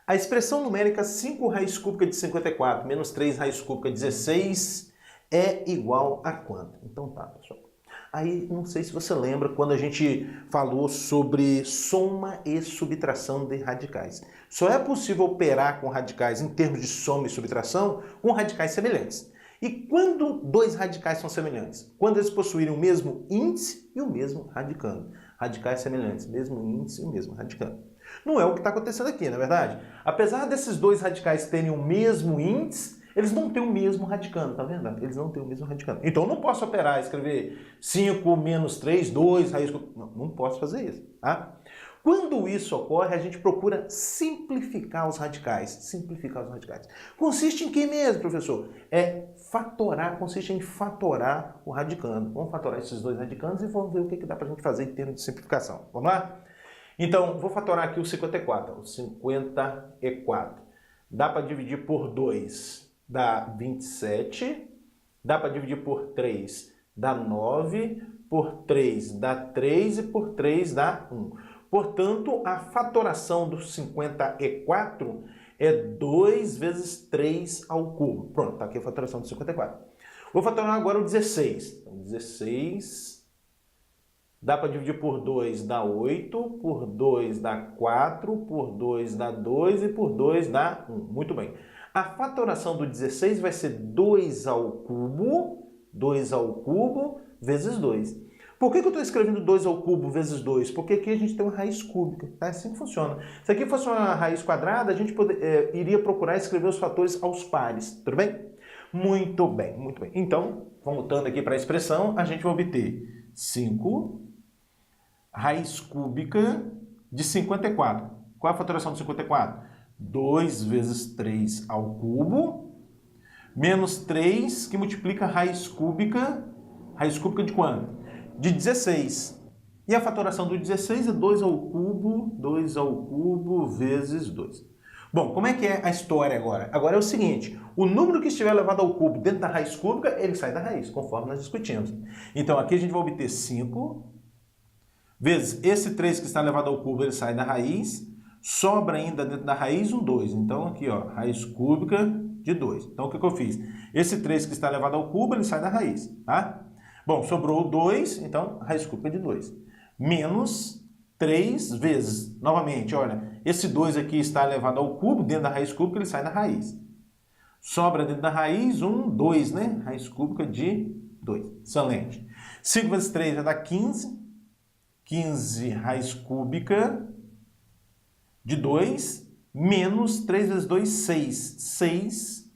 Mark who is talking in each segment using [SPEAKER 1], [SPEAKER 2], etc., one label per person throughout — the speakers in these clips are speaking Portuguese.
[SPEAKER 1] A expressão numérica 5 raiz cúbica de 54 menos 3 raiz cúbica de 16 é igual a quanto? Então tá, pessoal. Aí, não sei se você lembra quando a gente falou sobre soma e subtração de radicais. Só é possível operar com radicais em termos de soma e subtração com radicais semelhantes. E quando dois radicais são semelhantes? Quando eles possuírem o mesmo índice e o mesmo radicando. Radicais semelhantes, mesmo índice e o mesmo radicando. Não é o que está acontecendo aqui, não é verdade? Apesar desses dois radicais terem o mesmo índice, eles não têm o mesmo radicando, tá vendo? Eles não têm o mesmo radicando. Então eu não posso operar, escrever 5 menos 3, 2, raiz... Não posso fazer isso, tá? Quando isso ocorre, a gente procura simplificar os radicais. Simplificar os radicais. Consiste em que mesmo, professor? É fatorar, consiste em fatorar o radicando. Vamos fatorar esses dois radicandos e vamos ver o que dá pra gente fazer em termos de simplificação. Vamos lá? Então, vou fatorar aqui o 54. O 54. Dá para dividir por 2, dá 27. Dá para dividir por 3, dá 9. Por 3, dá 3. E por 3, dá 1. Portanto, a fatoração do 54 é 2 vezes 3 ao cubo. Pronto, está aqui a fatoração do 54. Vou fatorar agora o 16. Então, 16... Dá para dividir por 2, dá 8, por 2 dá 4, por 2 dá 2 e por 2 dá 1. Muito bem. A fatoração do 16 vai ser 2 ao cubo vezes 2. Por que eu estou escrevendo 2 ao cubo vezes 2? Porque aqui a gente tem uma raiz cúbica. É assim que funciona. Se aqui fosse uma raiz quadrada, a gente iria procurar escrever os fatores aos pares. Tudo bem? Muito bem, muito bem. Então, voltando aqui para a expressão, a gente vai obter 5 raiz cúbica de 54. Qual é a fatoração de 54? 2 vezes 3 ao cubo, menos 3, que multiplica raiz cúbica de quanto? De 16. E a fatoração do 16 é 2 ao cubo vezes 2. Bom, como é que é a história agora? Agora é o seguinte, o número que estiver elevado ao cubo dentro da raiz cúbica, ele sai da raiz, conforme nós discutimos. Então aqui a gente vai obter 5 vezes esse 3 que está elevado ao cubo, ele sai da raiz, sobra ainda dentro da raiz um 2. Então aqui, ó, raiz cúbica de 2. Então o que eu fiz? Esse 3 que está elevado ao cubo, ele sai da raiz, tá? Bom, sobrou 2, então raiz cúbica de 2. Menos 3 vezes, novamente, olha, esse 2 aqui está elevado ao cubo, dentro da raiz cúbica ele sai da raiz. Sobra dentro da raiz 2, né? Raiz cúbica de 2. Excelente. 5 vezes 3 vai dar 15. 15 raiz cúbica de 2, menos 3 vezes 2, 6. 6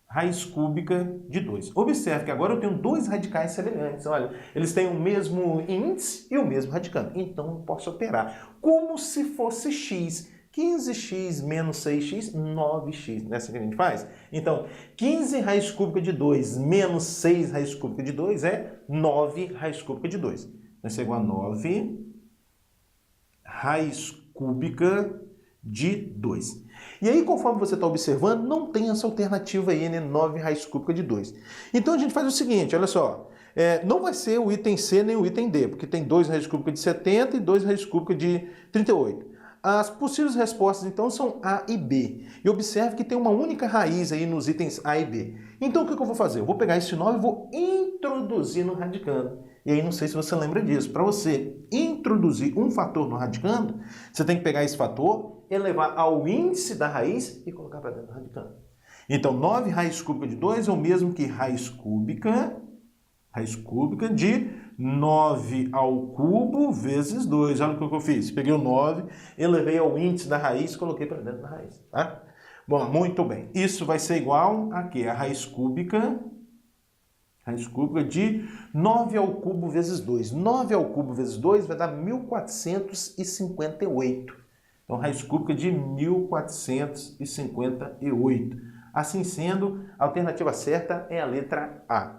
[SPEAKER 1] raiz cúbica de 2. Observe que agora eu tenho dois radicais semelhantes. Olha, eles têm o mesmo índice e o mesmo radicando. Então, eu posso operar como se fosse x. 15x menos 6x, 9x. Não é assim que a gente faz? Então, 15 raiz cúbica de 2 menos 6 raiz cúbica de 2 é 9 raiz cúbica de 2. Vai ser igual a 9 raiz cúbica de 2. E aí, conforme você está observando, não tem essa alternativa aí, né? 9 raiz cúbica de 2. Então, a gente faz o seguinte, olha só. Não vai ser o item C nem o item D, porque tem 2 raiz cúbica de 70 e 2 raiz cúbica de 38. As possíveis respostas, então, são A e B. E observe que tem uma única raiz aí nos itens A e B. Então, o que eu vou fazer? Eu vou pegar esse 9 e vou introduzir no radicando. E aí, não sei se você lembra disso. Para você introduzir um fator no radicando, você tem que pegar esse fator, elevar ao índice da raiz e colocar para dentro do radicando. Então, 9 raiz cúbica de 2 é o mesmo que raiz cúbica de 9 ao cubo vezes 2. Olha o que eu fiz. Peguei o 9, elevei ao índice da raiz e coloquei para dentro da raiz. Tá? Bom, muito bem. Isso vai ser igual a quê? A raiz cúbica de 9 ao cubo vezes 2. 9 ao cubo vezes 2 vai dar 1458. Então, raiz cúbica de 1458. Assim sendo, a alternativa certa é a letra A.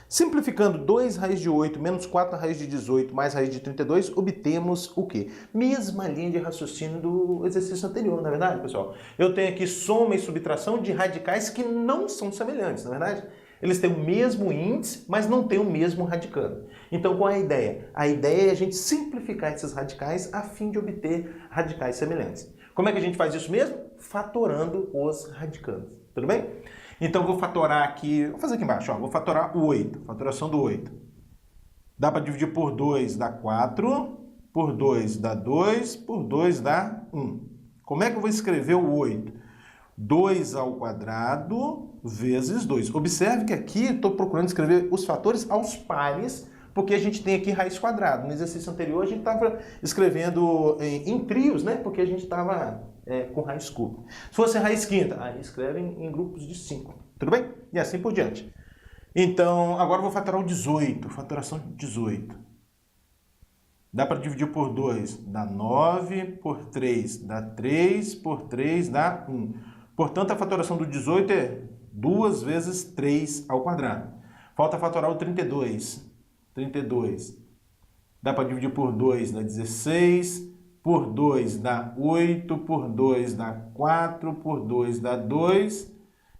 [SPEAKER 1] Simplificando 2 raiz de 8 menos 4 raiz de 18 mais raiz de 32, obtemos o quê? Mesma linha de raciocínio do exercício anterior, não é verdade, pessoal? Eu tenho aqui soma e subtração de radicais que não são semelhantes, não é verdade? Eles têm o mesmo índice, mas não têm o mesmo radicando. Então, qual é a ideia? A ideia é a gente simplificar esses radicais a fim de obter radicais semelhantes. Como é que a gente faz isso mesmo? Fatorando os radicandos, tudo bem? Então, eu vou fatorar aqui, vou fazer aqui embaixo, ó, vou fatorar o 8, fatoração do 8. Dá para dividir por 2, dá 4, por 2 dá 2, por 2 dá 1. Como é que eu vou escrever o 8? 2 ao quadrado vezes 2. Observe que aqui estou procurando escrever os fatores aos pares, porque a gente tem aqui raiz quadrada. No exercício anterior a gente estava escrevendo em trios, né? Porque a gente estava com raiz cúbica. Se fosse raiz quinta, aí escreve em grupos de 5. Tudo bem? E assim por diante. Então, agora eu vou fatorar o 18. Fatoração de 18. Dá para dividir por 2, dá 9, por 3 dá 3, por 3 dá 1. Portanto, a fatoração do 18 é 2 vezes 3 ao quadrado. Falta fatorar o 32. 32. Dá para dividir por 2, dá 16, por 2 dá 8, por 2 dá 4, por 2 dá 2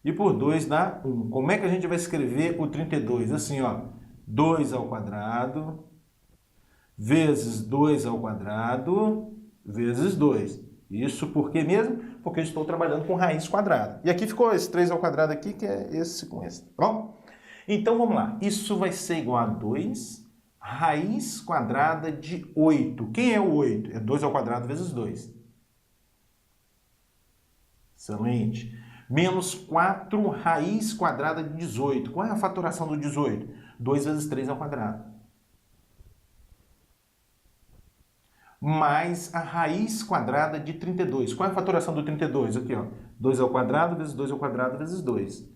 [SPEAKER 1] e por 2 dá 1. Como é que a gente vai escrever o 32? Assim, ó, 2 ao quadrado vezes 2 ao quadrado vezes 2. Isso por quê mesmo? Porque eu estou trabalhando com raiz quadrada. E aqui ficou esse 3 ao quadrado aqui, que é esse com esse, tá bom? Então, vamos lá. Isso vai ser igual a 2 raiz quadrada de 8. Quem é o 8? É 2 ao quadrado vezes 2. Excelente. Menos 4 raiz quadrada de 18. Qual é a fatoração do 18? 2 vezes 3 ao quadrado. Mais a raiz quadrada de 32. Qual é a fatoração do 32? Aqui, ó. 2 ao quadrado vezes 2 ao quadrado vezes 2.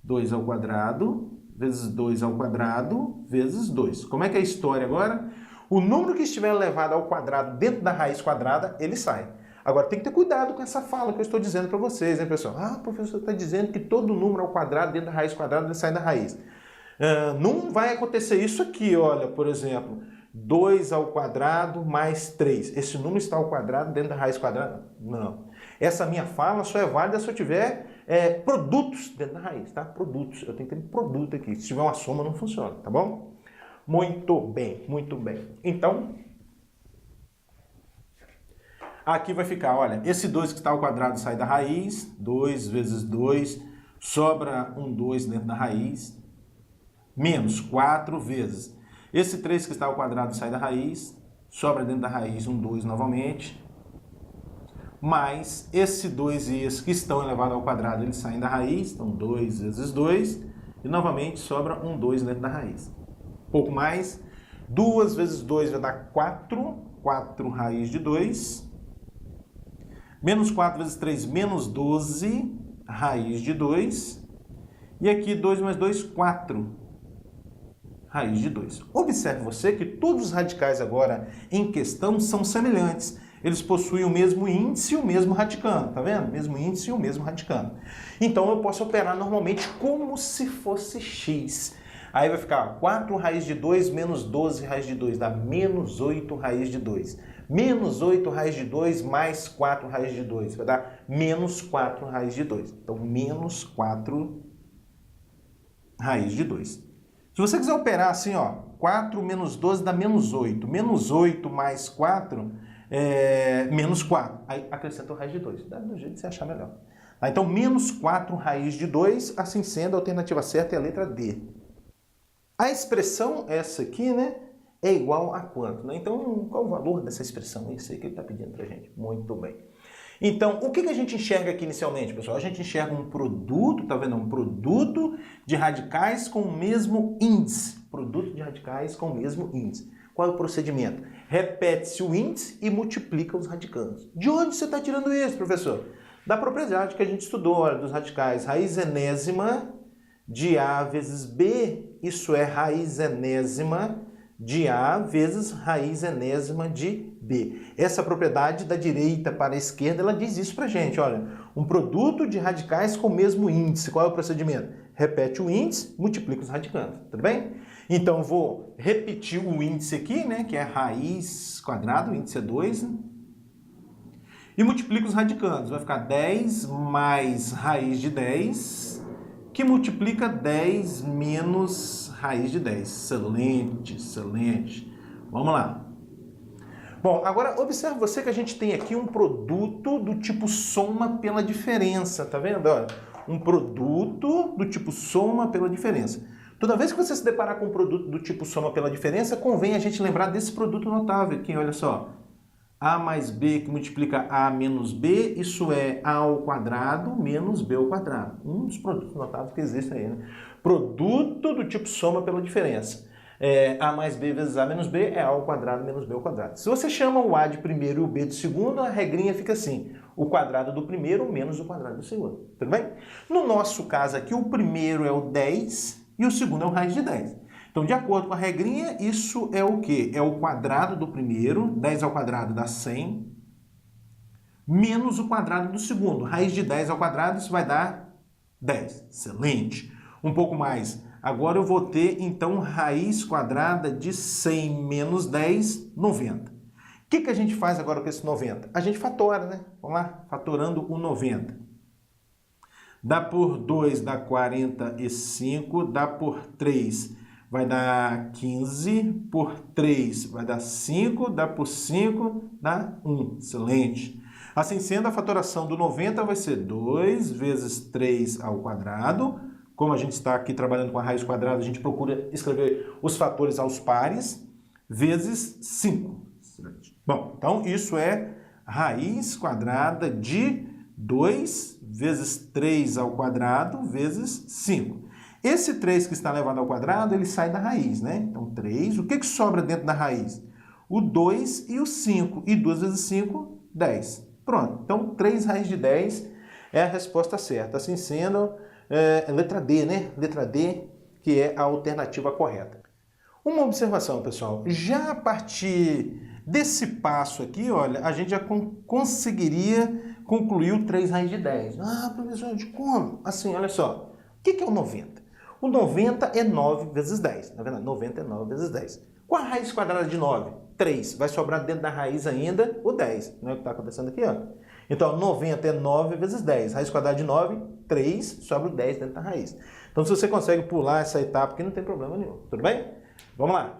[SPEAKER 1] 2 ao quadrado vezes 2 ao quadrado vezes 2. Como é que é a história agora? O número que estiver elevado ao quadrado dentro da raiz quadrada, ele sai. Agora, tem que ter cuidado com essa fala que eu estou dizendo para vocês, hein, pessoal? Ah, o professor está dizendo que todo número ao quadrado dentro da raiz quadrada ele sai da raiz. Não vai acontecer isso aqui, olha, por exemplo... 2 ao quadrado mais 3. Esse número está ao quadrado dentro da raiz quadrada? Não. Essa minha fala só é válida se eu tiver produtos dentro da raiz, tá? Produtos. Eu tenho que ter um produto aqui. Se tiver uma soma, não funciona, tá bom? Muito bem, muito bem. Então, aqui vai ficar, olha, esse 2 que está ao quadrado sai da raiz. 2 vezes 2, sobra um 2 dentro da raiz. Menos 4 vezes... Esse 3 que está ao quadrado sai da raiz, sobra dentro da raiz um 2 novamente, mais esse 2 e esse que estão elevados ao quadrado, eles saem da raiz, então 2 vezes 2, e novamente sobra um 2 dentro da raiz. Pouco mais, 2 vezes 2 vai dar 4, 4 raiz de 2, menos 4 vezes 3, menos 12, raiz de 2, e aqui 2 mais 2, 4. Raiz de 2. Observe você que todos os radicais agora em questão são semelhantes. Eles possuem o mesmo índice e o mesmo radicando, tá vendo? Mesmo índice e o mesmo radicando. Então eu posso operar normalmente como se fosse x. Aí vai ficar 4 raiz de 2 menos 12 raiz de 2, dá menos 8 raiz de 2. Menos 8 raiz de 2 mais 4 raiz de 2, vai dar menos 4 raiz de 2. Então, menos 4 raiz de 2. Se você quiser operar assim, ó, 4 menos 12 dá menos 8. Menos 8 mais 4 é menos 4. Aí acrescenta o raiz de 2. Dá do jeito que você achar melhor. Tá? Então, menos 4 raiz de 2, assim sendo, a alternativa certa é a letra D. A expressão, essa aqui, né, é igual a quanto? Né? Então, qual o valor dessa expressão? Isso aí que ele está pedindo pra gente. Muito bem. Então, o que a gente enxerga aqui inicialmente, pessoal? A gente enxerga um produto, tá vendo? Um produto de radicais com o mesmo índice. Produto de radicais com o mesmo índice. Qual é o procedimento? Repete-se o índice e multiplica os radicandos. De onde você está tirando isso, professor? Da propriedade que a gente estudou, olha, dos radicais. Raiz enésima de A vezes B, isso é raiz enésima de A vezes raiz enésima de B. Essa propriedade da direita para a esquerda, ela diz isso pra gente, olha, um produto de radicais com o mesmo índice. Qual é o procedimento? Repete o índice, multiplica os radicandos, tudo bem? Então, vou repetir o índice aqui, né, que é raiz quadrada, o índice é 2, né? E multiplica os radicandos. Vai ficar 10 mais raiz de 10, que multiplica 10 menos raiz de 10. Excelente, excelente. Vamos lá. Bom, agora observe você que a gente tem aqui um produto do tipo soma pela diferença, tá vendo? Olha, um produto do tipo soma pela diferença. Toda vez que você se deparar com um produto do tipo soma pela diferença, convém a gente lembrar desse produto notável aqui, olha só. A mais B que multiplica A menos B, isso é A ao quadrado menos B ao quadrado. Um dos produtos notáveis que existem aí, né? Produto do tipo soma pela diferença. A mais B vezes A menos B é A ao quadrado menos B ao quadrado. Se você chama o A de primeiro e o B de segundo, a regrinha fica assim. O quadrado do primeiro menos o quadrado do segundo. Tudo bem? No nosso caso aqui, o primeiro é o 10 e o segundo é o raiz de 10. Então, de acordo com a regrinha, isso é o quê? É o quadrado do primeiro, 10 ao quadrado dá 100, menos o quadrado do segundo. Raiz de 10 ao quadrado, isso vai dar 10. Excelente. Um pouco mais. Agora eu vou ter, então, raiz quadrada de 100 menos 10, 90. O que a gente faz agora com esse 90? A gente fatora, né? Vamos lá, fatorando o 90. Dá por 2, dá 45, dá por 3, vai dar 15, por 3 vai dar 5, dá por 5, dá 1. Excelente. Assim sendo, a fatoração do 90 vai ser 2 vezes 3 ao quadrado. Como a gente está aqui trabalhando com a raiz quadrada, a gente procura escrever os fatores aos pares, vezes 5. Excelente. Bom, então isso é raiz quadrada de 2 vezes 3 ao quadrado vezes 5. Esse 3 que está elevado ao quadrado, ele sai da raiz, né? Então, 3. O que sobra dentro da raiz? O 2 e o 5. E 2 vezes 5, 10. Pronto. Então, 3 raiz de 10 é a resposta certa. Assim sendo, letra D, né? Letra D, que é a alternativa correta. Uma observação, pessoal. Já a partir desse passo aqui, olha, a gente já conseguiria concluir o 3 raiz de 10. Ah, professor, de como? Assim, olha só. O que é o 90? O 90 é 9 vezes 10. Na verdade, 90 é 9 vezes 10. Qual a raiz quadrada de 9? 3. Vai sobrar dentro da raiz ainda o 10. Não é o que está acontecendo aqui, ó. Então, 90 é 9 vezes 10. Raiz quadrada de 9, 3, sobra o 10 dentro da raiz. Então, se você consegue pular essa etapa aqui, não tem problema nenhum. Tudo bem? Vamos lá.